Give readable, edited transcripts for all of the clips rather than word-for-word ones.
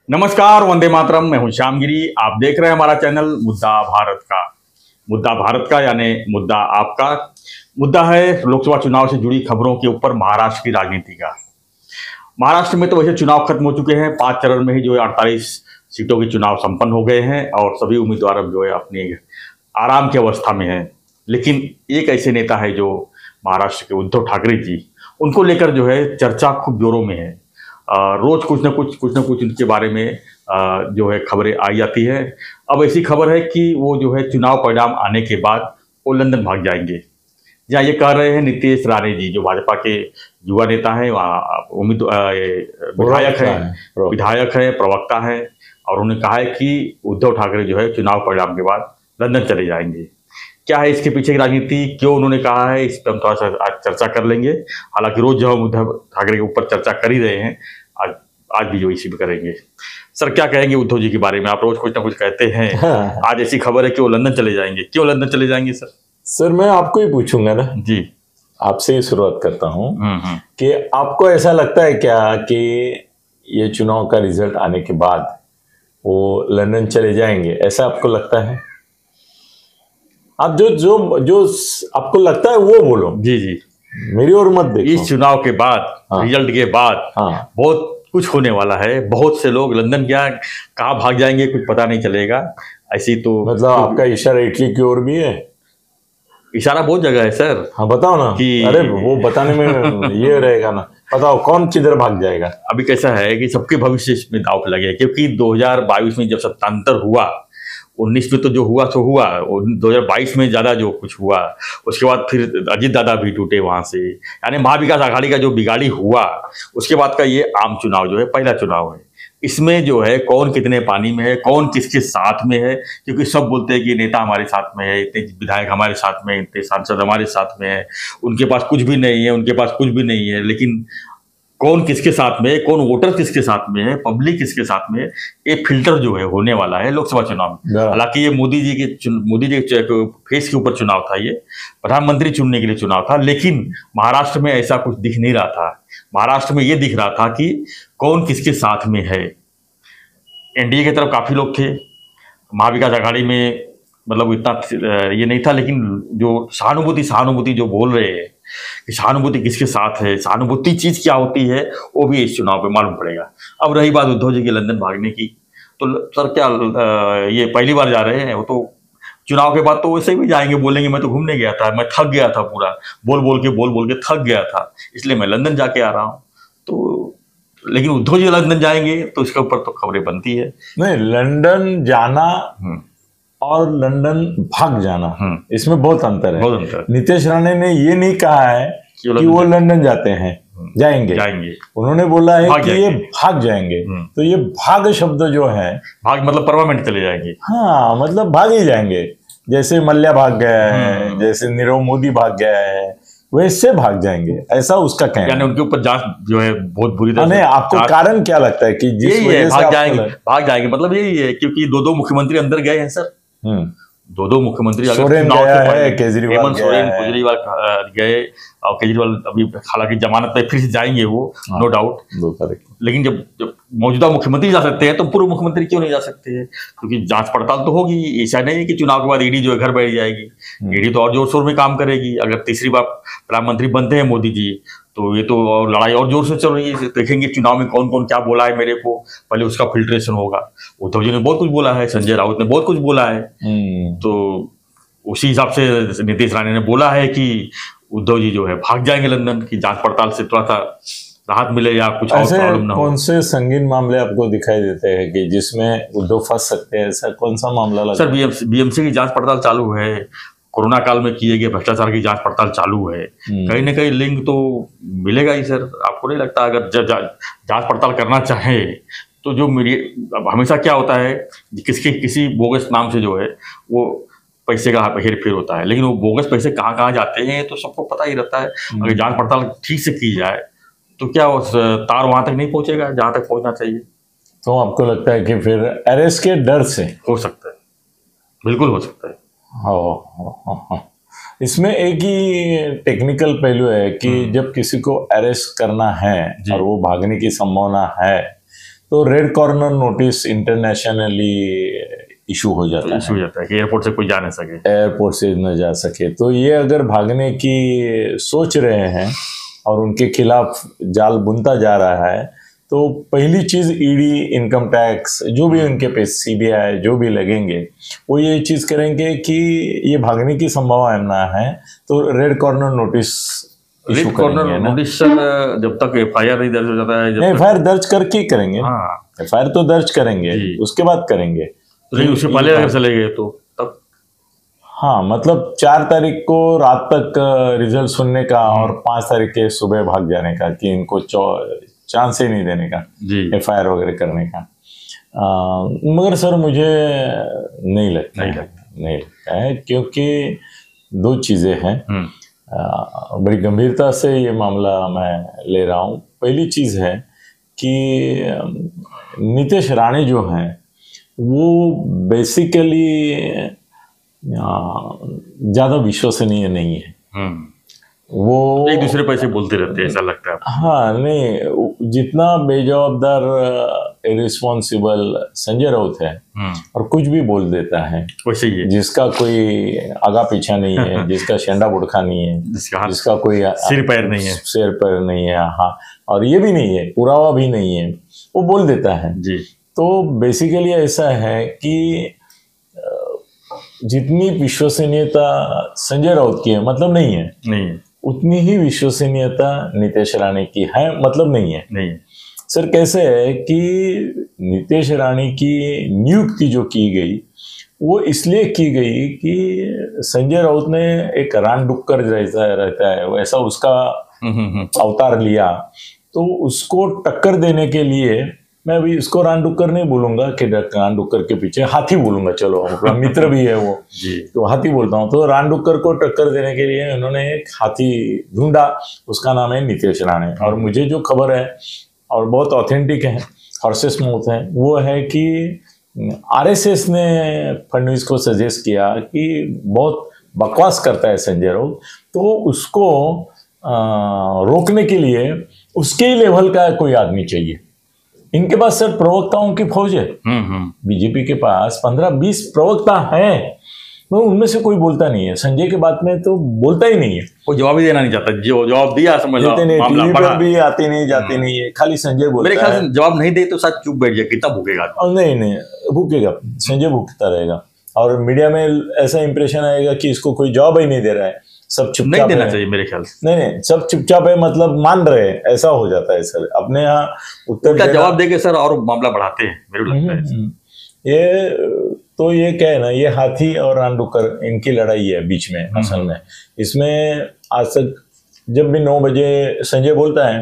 नमस्कार, वंदे मातरम। मैं हूं श्यामगिरी। आप देख रहे हैं हमारा चैनल मुद्दा भारत का। मुद्दा भारत का यानी मुद्दा आपका। मुद्दा है लोकसभा चुनाव से जुड़ी खबरों के ऊपर महाराष्ट्र की राजनीति का। महाराष्ट्र में तो वैसे चुनाव खत्म हो चुके हैं। 5 चरण में ही जो है 48 सीटों के चुनाव संपन्न हो गए हैं और सभी उम्मीदवार अब जो है अपनी आराम की अवस्था में हैं। लेकिन एक ऐसे नेता है जो महाराष्ट्र के उद्धव ठाकरे जी, उनको लेकर जो है चर्चा खूब जोरों में है। रोज कुछ ना कुछ उनके बारे में जो है खबरें आई जाती है। अब ऐसी खबर है कि वो जो है चुनाव परिणाम आने के बाद वो लंदन भाग जाएंगे। जहाँ ये कह रहे हैं नीतीश राणे जी, जो भाजपा के युवा नेता हैं, वहाँ विधायक हैं, प्रवक्ता हैं, और उन्होंने कहा है कि उद्धव ठाकरे जो है चुनाव परिणाम के बाद लंदन चले जाएंगे। क्या है इसके पीछे की राजनीति, क्यों उन्होंने कहा है, इस पर हम थोड़ा सा आज चर्चा कर लेंगे। हालांकि रोज जो हम उद्धव ठाकरे के ऊपर चर्चा कर ही रहे हैं, आज भी जो इसी पे करेंगे। सर, क्या कहेंगे उद्धव जी के बारे में? आप रोज कुछ ना कुछ कहते हैं। हाँ। आज ऐसी खबर है कि वो लंदन चले जाएंगे। क्यों लंदन चले जाएंगे सर? सर, मैं आपको ही पूछूंगा ना जी। आपसे ही शुरुआत करता हूँ कि आपको ऐसा लगता है क्या कि ये चुनाव का रिजल्ट आने के बाद वो लंदन चले जाएंगे? ऐसा आपको लगता है? आप जो आपको लगता है वो बोलो। जी जी, मेरी ओर मत देखो। इस चुनाव के बाद, रिजल्ट के बाद बहुत कुछ होने वाला है। बहुत से लोग लंदन क्या कहाँ भाग जाएंगे कुछ पता नहीं चलेगा। ऐसी तो मतलब आपका इशारा इटली की ओर भी है? इशारा बहुत जगह है सर। हाँ, बताओ ना कि अरे वो बताने में ये रहेगा ना। बताओ कौन किधर भाग जाएगा? अभी कैसा है कि सबके भविष्य में दांव पे लगे, क्योंकि 2022 में जब सत्तांतर हुआ, 19 में तो जो हुआ सो हुआ, 2022 में ज़्यादा जो कुछ हुआ, उसके बाद फिर अजीत दादा भी टूटे वहाँ से, यानी महाविकास आघाड़ी का जो बिगाड़ी हुआ, उसके बाद का ये आम चुनाव जो है पहला चुनाव है। इसमें जो है कौन कितने पानी में है, कौन किसके साथ में है, क्योंकि सब बोलते हैं कि नेता हमारे साथ में है, इतने विधायक हमारे साथ में, इतने सांसद हमारे साथ में है, उनके पास कुछ भी नहीं है, उनके पास कुछ भी नहीं है। लेकिन कौन किसके साथ में, कौन वोटर किसके साथ में है, पब्लिक किसके साथ में, ये फिल्टर जो है होने वाला है लोकसभा चुनाव में। हालांकि ये मोदी जी के फेस के ऊपर चुनाव था, ये प्रधानमंत्री चुनने के लिए चुनाव था, लेकिन महाराष्ट्र में ऐसा कुछ दिख नहीं रहा था। महाराष्ट्र में ये दिख रहा था कि कौन किसके साथ में है। एनडीए की तरफ काफी लोग थे, महाविकास आघाड़ी में मतलब इतना ये नहीं था, लेकिन जो सहानुभूति जो बोल रहे हैं कि सहानुभूति किसके साथ है, सहानुभूति चीज क्या होती है, वो भी इस चुनाव पे मालूम पड़ेगा। अब रही बात उद्धव जी के लंदन भागने की, तो सर क्या ये पहली बार जा रहे हैं? वो तो चुनाव के बाद तो वैसे भी जाएंगे, बोलेंगे मैं तो घूमने गया था, मैं थक गया था, पूरा बोल के थक गया था, इसलिए मैं लंदन जाके आ रहा हूँ। तो लेकिन उद्धव जी लंदन जाएंगे तो इसके ऊपर तो खबरें बनती है। नहीं, लंदन जाना और लंदन भाग जाना, इसमें बहुत अंतर है। नीतीश राणे ने ये नहीं कहा है कि वो लंदन जाएंगे। उन्होंने बोला है कि ये भाग जाएंगे। तो ये भाग शब्द जो है, भाग मतलब परमानेंट चले जाएंगे। हाँ, मतलब भाग ही जाएंगे। जैसे मल्ल्या भाग गया है, जैसे नीरव मोदी भाग गया है, वैसे भाग जाएंगे, ऐसा उसका कहना। यानी उनके ऊपर जांच जो है बहुत बुरी तरह से। आपको कारण क्या लगता है कि जिस वजह से भाग जाएंगे? मतलब यही है क्योंकि दो मुख्यमंत्री अंदर गए हैं सर। दो मुख्यमंत्री, सोरेन गया है, केजरीवाल गए, और केजरीवाल अभी हालांकि जमानत पे फिर से जाएंगे वो, नो डाउट। लेकिन जब मौजूदा मुख्यमंत्री जा सकते हैं तो पूर्व मुख्यमंत्री क्यों नहीं जा सकते हैं? क्योंकि जांच पड़ताल तो होगी। ऐसा नहीं है कि चुनाव के बाद ईडी जो है घर बैठ जाएगी। ईडी तो और जोर शोर में काम करेगी। अगर तीसरी बार प्रधानमंत्री बनते हैं मोदी जी, तो ये तो और लड़ाई और जोर से चल रही है। देखेंगे चुनाव में कौन कौन क्या बोला है मेरे को, पहले उसका फिल्ट्रेशन होगा। उद्धव जी ने बहुत कुछ बोला है, संजय राउत ने बहुत कुछ बोला है, तो उसी हिसाब से नीतीश राणे ने बोला है कि उद्धव जी जो है भाग जाएंगे लंदन, की जांच पड़ताल से थोड़ा सा राहत मिले या कुछ और प्रॉब्लम ना हो। कौन से संगीन मामले आपको दिखाई देते हैं कि जिसमें उद्धव फंस सकते हैं? ऐसा कौन सा मामला लगा? सर, बीएमसी की जांच पड़ताल चालू है, कोरोना काल में किए गए भ्रष्टाचार की जांच पड़ताल चालू है। कहीं ना कहीं लिंक तो मिलेगा ही सर। आपको नहीं लगता अगर जांच पड़ताल करना चाहे तो जो हमेशा क्या होता है, किसी बोगस नाम से जो है वो पैसे का हेर फेर होता है, लेकिन वो बोगस पैसे कहाँ कहाँ जाते हैं तो सबको पता ही रहता है। अगर जांच पड़ताल ठीक से की जाए तो क्या उस तार वहां तक नहीं पहुंचेगा जहां तक पहुंचना चाहिए। तो आपको लगता है कि फिर अरेस्ट के डर से हो सकता है? बिल्कुल हो सकता है। हाँ। इसमें एक ही टेक्निकल पहलू है कि जब किसी को अरेस्ट करना है और वो भागने की संभावना है, तो red corner notice internationally issue हो जाता है कि एयरपोर्ट से कोई जा नहीं सके, एयरपोर्ट से न जा सके। तो ये अगर भागने की सोच रहे हैं और उनके खिलाफ जाल बुनता जा रहा है, तो पहली चीज ईडी, इनकम टैक्स, जो भी उनके पे सीबीआई जो भी लगेंगे, वो ये चीज करेंगे कि ये भागने की संभावना है तो रेड कॉर्नर नोटिस इशू करेंगे ना। नोटिस जब तक एफआईआर नहीं दर्ज हो जाता है, एफआईआर दर्ज करके ही करेंगे। हाँ, एफआईआर तो दर्ज करेंगे, उसके बाद करेंगे। लेकिन उसके पहले अगर चले गए तो तब, हाँ, मतलब 4 तारीख को रात तक रिजल्ट सुनने का और 5 तारीख के सुबह भाग जाने का, कि इनको चांस ही नहीं देने का एफआईआर वगैरह करने का। मगर सर मुझे नहीं लगता है, क्योंकि 2 चीज़ें हैं। बड़ी गंभीरता से ये मामला मैं ले रहा हूँ। पहली चीज़ है कि नीतीश राणे जो हैं वो बेसिकली ज़्यादा विश्वसनीय नहीं है। वो एक दूसरे पर ऐसे बोलते रहते हैं, ऐसा लगता है। हाँ, नहीं, जितना बेजवाबदार इररिस्पॉन्सिबल संजय राउत है और कुछ भी बोल देता है, वैसे ही जिसका कोई आगा पीछा नहीं है, जिसका शेंडा बुड़खा नहीं है, जिसका कोई सिर पैर नहीं है, हाँ, और ये भी नहीं है, पुरावा भी नहीं है, वो बोल देता है जी। तो बेसिकली ऐसा है कि जितनी विश्वसनीयता संजय राउत की है, मतलब नहीं है, उतनी ही विश्वसनीयता नीतीश राणे की है, मतलब नहीं है। सर कैसे है कि नीतीश राणे की नियुक्ति जो की गई वो इसलिए की गई कि संजय राउत ने एक रानडुक्कर जैसा रहता है वैसा उसका अवतार लिया, तो उसको टक्कर देने के लिए, मैं अभी इसको रानडुक्कर नहीं बोलूंगा कि रानडुक्कर के पीछे हाथी बोलूंगा, चलो अपना मित्र भी है वो जी, तो हाथी बोलता हूँ। तो रानडुक्कर को टक्कर देने के लिए उन्होंने एक हाथी ढूंढा, उसका नाम है नीतीश राणे। और मुझे जो खबर है और बहुत ऑथेंटिक है, हॉर्सेस माउथ है, वो है कि आरएसएस ने फडणवीस को सजेस्ट किया कि बहुत बकवास करता है संजय राउत, तो उसको रोकने के लिए उसके लेवल का कोई आदमी चाहिए। इनके पास सर प्रवक्ताओं की फौज है, बीजेपी के पास 15-20 प्रवक्ता हैं, तो उनमें से कोई बोलता नहीं है। संजय के बात में तो बोलता ही नहीं है, वो जवाब ही देना नहीं चाहता, जो जवाब दिया समझ लो टीवी पर भी आती नहीं जाती नहीं है, खाली संजय बोलता है। मेरे ख्याल से जवाब नहीं दे तो शायद चुप बैठ जाए, कितना भूखेगा। नहीं, भूखेगा, संजय भूखता रहेगा और मीडिया में ऐसा इंप्रेशन आएगा कि इसको कोई जवाब ही नहीं दे रहा है, सब चुपचाप नहीं देना चाहिए मेरे ख्याल से। नहीं, सब चुपचाप है, मतलब मान रहे हैं, ऐसा हो जाता है सर। अपने यहाँ उत्तर जवाब देके सर और मामला बढ़ाते हैं, मेरे को लगता है। ये तो ये क्या है ना, ये हाथी और रानडुक्कर इनकी लड़ाई है बीच में असल में। इसमें आज तक जब भी 9 बजे संजय बोलता है,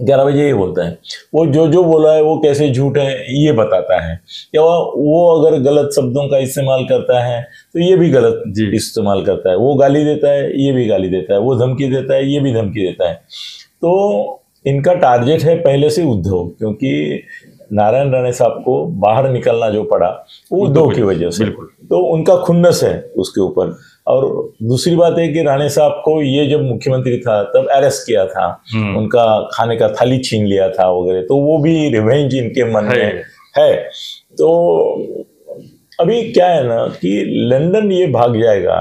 11 बजे ही बोलता है, वो जो बोला है वो कैसे झूठ है ये बताता है, या वो अगर गलत शब्दों का इस्तेमाल करता है तो ये भी गलत इस्तेमाल करता है, वो गाली देता है ये भी गाली देता है, वो धमकी देता है ये भी धमकी देता है। तो इनका टारगेट है पहले से उद्धव, क्योंकि नारायण राणे साहब को बाहर निकलना जो पड़ा वो उद्धव की वजह से, तो उनका खुन्नस है उसके ऊपर। और दूसरी बात है कि राणे साहब को ये जब मुख्यमंत्री था तब अरेस्ट किया था, उनका खाने का थाली छीन लिया था वगैरह, तो वो भी रिवेंज इनके मन में है। तो अभी क्या है ना कि लंदन ये भाग जाएगा,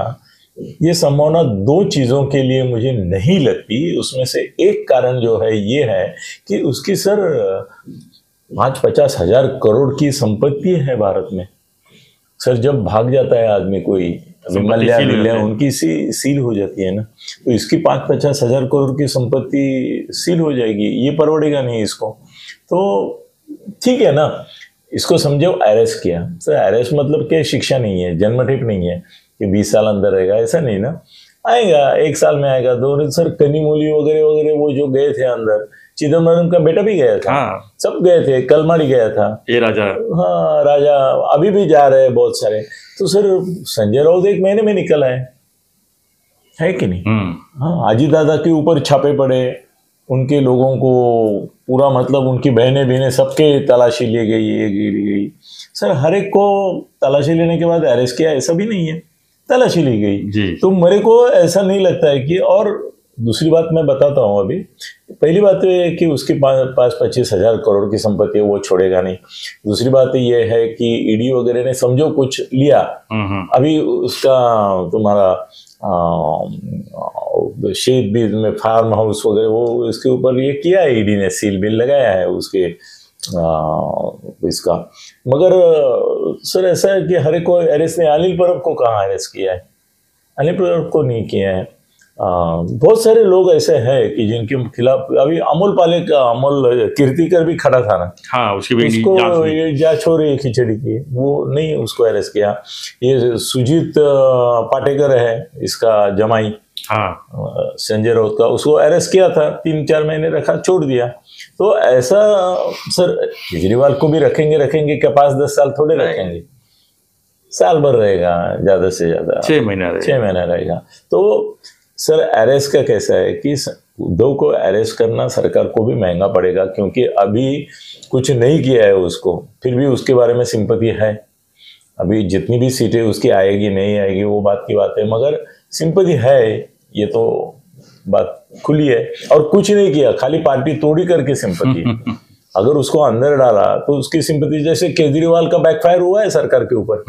ये संभावना 2 चीज़ों के लिए मुझे नहीं लगती। उसमें से एक कारण जो है ये है कि उसकी सर 5-50 हजार करोड़ की संपत्ति है भारत में। सर जब भाग जाता है आदमी कोई, मल्ल्या उनकी सील हो जाती है ना, तो इसकी 5-50 हजार करोड़ की संपत्ति सील हो जाएगी, ये परवड़ेगा नहीं इसको। तो ठीक है ना, इसको समझो अरेस्ट किया, सर अरेस्ट मतलब क्या, शिक्षा नहीं है, जन्मठेप नहीं है कि 20 साल अंदर रहेगा, ऐसा नहीं ना, आएगा 1 साल में आएगा 2। सर कनिमोली वगैरह वो जो गए थे अंदर, चिदम्बरम का बेटा भी गया था, सब गए थे, कलमाड़ी गया था, ये राजा, हाँ राजा अभी भी जा रहे हैं बहुत सारे। तो सर संजय राउत 1 महीने में निकल आए, है कि नहीं? हाँ, अजीत दादा के ऊपर छापे पड़े, उनके लोगों को पूरा, मतलब उनकी बहनें सबके तलाशी ली गई। सर हर एक को तलाशी लेने के बाद अरेस्ट किया, ऐसा भी नहीं है, तलाशी ली गई। तो मेरे को ऐसा नहीं लगता है कि, और दूसरी बात मैं बताता हूँ अभी। पहली बात तो ये है कि उसके पास 25,000 करोड़ की संपत्ति है, वो छोड़ेगा नहीं। दूसरी बात ये है कि ईडी वगैरह ने समझो कुछ लिया, अभी उसका तुम्हारा शेड भी में फार्म हाउस वगैरह वो इसके ऊपर ये किया है, ईडी ने सील बिल लगाया है उसके इसका। मगर सर ऐसा है कि हर एक को अरेस्ट ने, अनिल परब को कहाँ अरेस्ट किया है? अनिल परब को नहीं किया है। बहुत सारे लोग ऐसे हैं कि जिनके खिलाफ अभी अमोल पालेकर का, अमोल कीर्तिकर भी खड़ा था ना, हाँ, उसकी भी उसको ये जांच हो रही है खिचड़ी की, वो नहीं उसको अरेस्ट किया। ये सुजीत पाटेकर है इसका जमाई, हाँ, संजय राउत का, उसको अरेस्ट किया था, 3-4 महीने रखा, छोड़ दिया। तो ऐसा सर केजरीवाल को भी रखेंगे क्या 5-10 साल थोड़े रखेंगे, साल भर रहेगा ज्यादा से ज्यादा 6 महीना रहेगा। तो सर अरेस्ट का कैसा है कि उद्धव को अरेस्ट करना सरकार को भी महंगा पड़ेगा, क्योंकि अभी कुछ नहीं किया है उसको, फिर भी उसके बारे में सिंपैथी है। अभी जितनी भी सीटें उसकी आएगी नहीं आएगी वो बात की बात है, मगर सिंपैथी है, ये तो बात खुली है। और कुछ नहीं किया, खाली पार्टी तोड़ी करके सिंपैथी अगर उसको अंदर डाला तो उसकी सिंपैथी, जैसे केजरीवाल का बैकफायर हुआ है सरकार के ऊपर।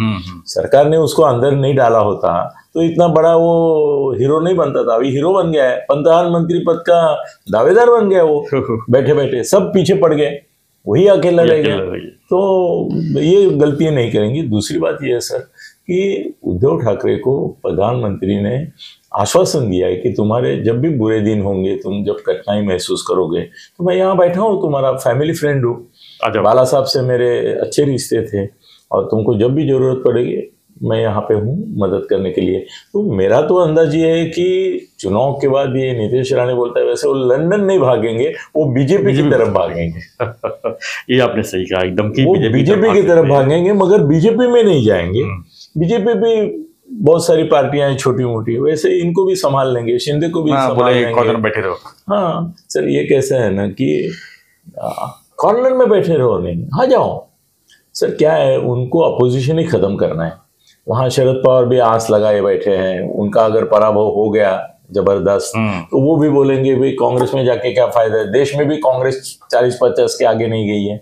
सरकार ने उसको अंदर नहीं डाला होता तो इतना बड़ा वो हीरो नहीं बनता था। अभी हीरो बन गया है, प्रधानमंत्री पद का दावेदार बन गया वो, बैठे बैठे सब पीछे पड़ गए, वही अकेला रह गया। तो ये गलतियां नहीं करेंगी। दूसरी बात ये है सर कि उद्धव ठाकरे को प्रधानमंत्री ने आश्वासन दिया है कि तुम्हारे जब भी बुरे दिन होंगे, तुम जब कठिनाई महसूस करोगे, तो मैं यहाँ बैठा हूँ, तुम्हारा फैमिली फ्रेंड हूँ। बाला साहब से मेरे अच्छे रिश्ते थे और तुमको जब भी जरूरत पड़ेगी मैं यहाँ पे हूँ मदद करने के लिए। तो मेरा तो अंदाज ये है कि चुनाव के बाद ये नीतीश राणे बोलता है वैसे वो लंदन नहीं भागेंगे, वो बीजेपी की तरफ भागेंगे। ये आपने सही कहा एकदम, कि वो बीजेपी की तरफ भागेंगे, मगर बीजेपी में नहीं जाएंगे। बीजेपी भी बहुत सारी पार्टियां हैं छोटी मोटी, वैसे इनको भी संभाल लेंगे, शिंदे को भी संभाल लेंगे। कॉर्नर बैठे रहो। हाँ सर, ये कैसा है ना कि कॉर्नर में बैठे रहो, नहीं आ जाओ। सर क्या है, उनको अपोजिशन ही खत्म करना है। वहां शरद पवार भी आस लगाए बैठे हैं, उनका अगर पराभव हो गया जबरदस्त तो वो भी बोलेंगे भाई कांग्रेस में जाके क्या फायदा है। देश में भी कांग्रेस 40-50 के आगे नहीं गई है,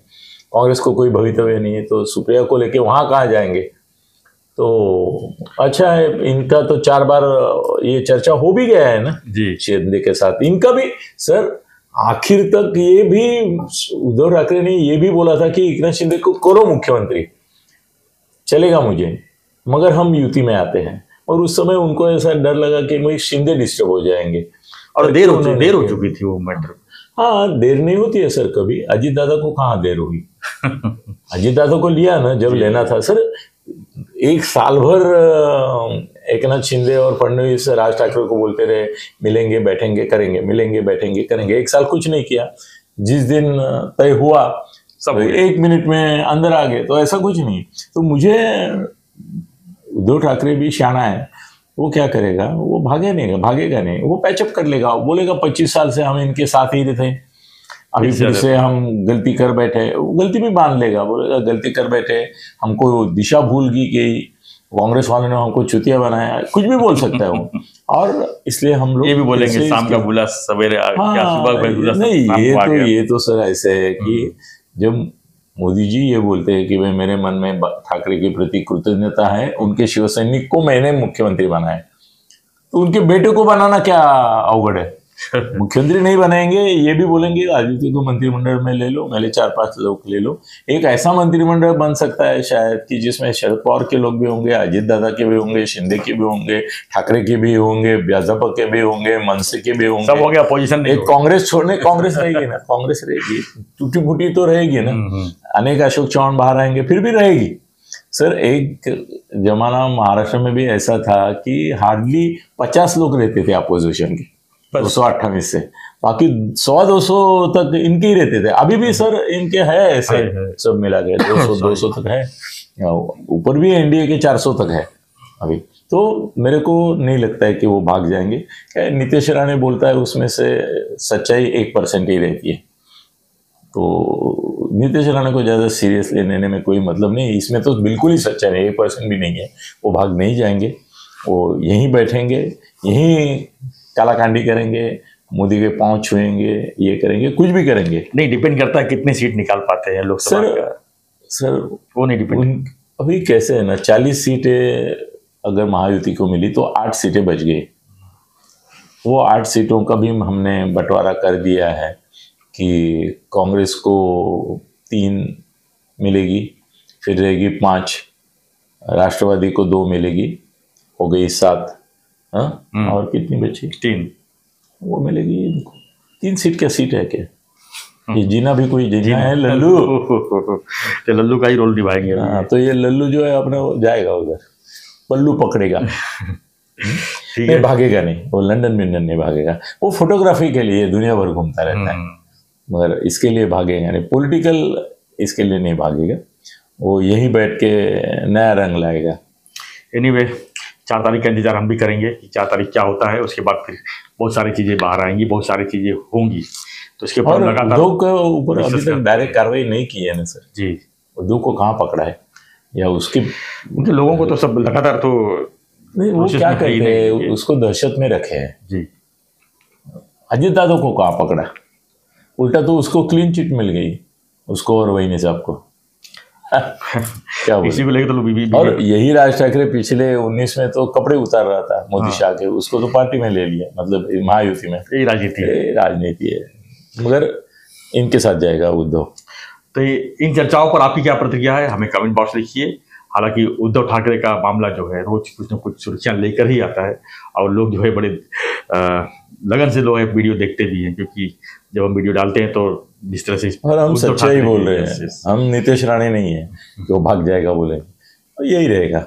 कांग्रेस को कोई भवितव्य नहीं है, तो सुप्रिया को लेके वहां कहाँ जाएंगे। तो अच्छा है, इनका तो 4 बार ये चर्चा हो भी गया है ना जी शिंदे के साथ। इनका भी सर आखिर तक ये भी उद्धव ठाकरे ने ये भी बोला था कि एकनाथ शिंदे को करो मुख्यमंत्री, चलेगा मुझे, मगर हम युति में आते हैं। और उस समय उनको ऐसा डर लगा कि मुझे शिंदे डिस्टर्ब हो जाएंगे, और देर हो चुकी थी वो मैटर। हाँ, देर नहीं होती है सर कभी। अजीत दादा को कहाँ देर हुई अजीत दादा को लिया ना जब लेना था सर। 1 साल भर एकनाथ शिंदे और फडणवीस राज ठाकरे को बोलते रहे मिलेंगे बैठेंगे करेंगे, मिलेंगे बैठेंगे करेंगे। 1 साल कुछ नहीं किया। जिस दिन तय हुआ सब 1 मिनट में अंदर आ गए, तो ऐसा कुछ नहीं। तो मुझे उद्धव ठाकरे भी शाना है, वो क्या करेगा, वो भागेगा नहीं, वो पैचअप कर लेगा, बोलेगा 25 साल से हम इनके साथ ही थे, अभी फिर से हम गलती कर बैठे। वो गलती भी मान लेगा, बोलेगा गलती कर बैठे, हमको दिशा भूल गई कि कांग्रेस वालों ने हमको चुतिया बनाया, कुछ भी बोल सकता है वो। और इसलिए हम लोग ये भी बोलेंगे शाम का बुला सवेरे ये तो सर ऐसे है कि जब मोदी जी ये बोलते हैं कि भाई मेरे मन में ठाकरे के प्रति कृतज्ञता है, उनके शिवसैनिक को मैंने मुख्यमंत्री बनाया, तो उनके बेटे को बनाना क्या अवगढ़ है। मुख्यमंत्री नहीं बनाएंगे, ये भी बोलेंगे आदित्य को मंत्रिमंडल में ले लो, मेरे 4-5 लोग ले लो। एक ऐसा मंत्रिमंडल बन सकता है शायद कि जिसमें शरद पवार के लोग भी होंगे, अजीत दादा के भी होंगे, शिंदे के भी होंगे, ठाकरे के भी होंगे, भाजपा के भी होंगे, मनसे के भी होंगे, सब हो गया। अपोजिशन एक कांग्रेस छोड़ने, कांग्रेस रहेगी ना, कांग्रेस रहेगी, टूटी फूटी तो रहेगी ना। अनेक अशोक चौहान बाहर आएंगे, फिर भी रहेगी। सर एक जमाना महाराष्ट्र में भी ऐसा था कि हार्डली 50 लोग रहते थे अपोजिशन के, 228 से, बाकी 100-200 तक इनके ही रहते थे। अभी भी सर इनके है ऐसे सब मिला के 200 तक है, ऊपर भी एनडीए के 400 तक है अभी। तो मेरे को नहीं लगता है कि वो भाग जाएंगे। नीतीश राणे बोलता है उसमें से सच्चाई 1% ही रहती है, तो नीतीश राणे को ज़्यादा सीरियसली लेने में कोई मतलब नहीं। इसमें तो बिल्कुल ही सच्चाई नहीं, 1% भी नहीं है। वो भाग नहीं जाएंगे, वो यहीं बैठेंगे, यहीं कालाकांडी करेंगे, मोदी के पांव छुएंगे, ये करेंगे, कुछ भी करेंगे। नहीं, डिपेंड करता है कितने सीट निकाल पाते हैं लोकसभा का। सर वो नहीं डिपेंड। अभी कैसे है ना, 40 सीटें अगर महायुति को मिली तो 8 सीटें बच गई। वो 8 सीटों का भी हमने बंटवारा कर दिया है कि कांग्रेस को 3 मिलेगी, फिर रहेगी 5, राष्ट्रवादी को 2 मिलेगी, हो गई 7। हाँ, और कितनी बची? 3 वो मिलेगी इनको। 3 सीट क्या सीट है क्या? ये जीना भी कोई जीना है लल्लू। तो लल्लू का ही रोल निभाएंगे। हाँ, तो ये लल्लू जो है अपना जाएगा उधर, पल्लू पकड़ेगा। नहीं भागेगा नहीं, वो लंदन में नहीं भागेगा, वो फोटोग्राफी के लिए दुनिया भर घूमता रहता है, मगर इसके लिए भागेगा नहीं, पॉलिटिकल इसके लिए नहीं भागेगा, वो यहीं बैठ के नया रंग लाएगा। एनीवे 4 तारीख का इंतजार हम भी करेंगे कि 4 तारीख क्या होता है। उसके बाद फिर बहुत सारी चीजें बाहर आएंगी, बहुत सारी चीजें होंगी, तो इसके ऊपर लगातार उद्धव के ऊपर अभी तक डायरेक्ट कार्रवाई नहीं की है ना सर जी। उद्धव को कहाँ पकड़ा है या उसके उनके लोगों को तो सब लगातार तो नहीं, वो क्या कहते हैं, उसको दहशत में रखे हैं जी। अजित दादा को कहाँ पकड़ा, उल्टा तो उसको क्लीन चिट मिल गई, उसको और वही साहब को। क्या इसी को लेकर तो और यही राज ठाकरे पिछले 19 में तो कपड़े उतार रहा था मोदी शाह के, उसको तो पार्टी में ले लिया, मतलब महायुति में। यही राजनीति है, मगर इनके साथ जाएगा उद्धव। तो इन चर्चाओं पर आपकी क्या प्रतिक्रिया है, हमें कमेंट बॉक्स लिखिए। हालांकि उद्धव ठाकरे का मामला जो है रोज कुछ न कुछ सुर्खियां लेकर ही आता है, और लोग जो है बड़े लगन से लोग वीडियो देखते भी हैं, क्योंकि जब हम वीडियो डालते हैं तो जिस तरह से, और हम सच्चाई बोल रहे हैं, हम नीतीश राणे नहीं है कि वो भाग जाएगा बोले, तो यही रहेगा।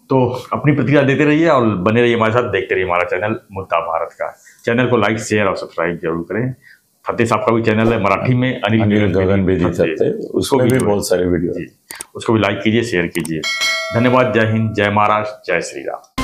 तो अपनी प्रतिक्रिया देते रहिए और बने रहिए हमारे साथ, देखते रहिए हमारा चैनल मुद्दा भारत का। चैनल को लाइक, शेयर और सब्सक्राइब जरूर करें। फतेह साहब का भी चैनल है मराठी में, अनिल गगन बेदी, उसको भी बहुत सारे वीडियो, उसको भी लाइक कीजिए, शेयर कीजिए। धन्यवाद। जय हिंद, जय महाराष्ट्र, जय श्री राम।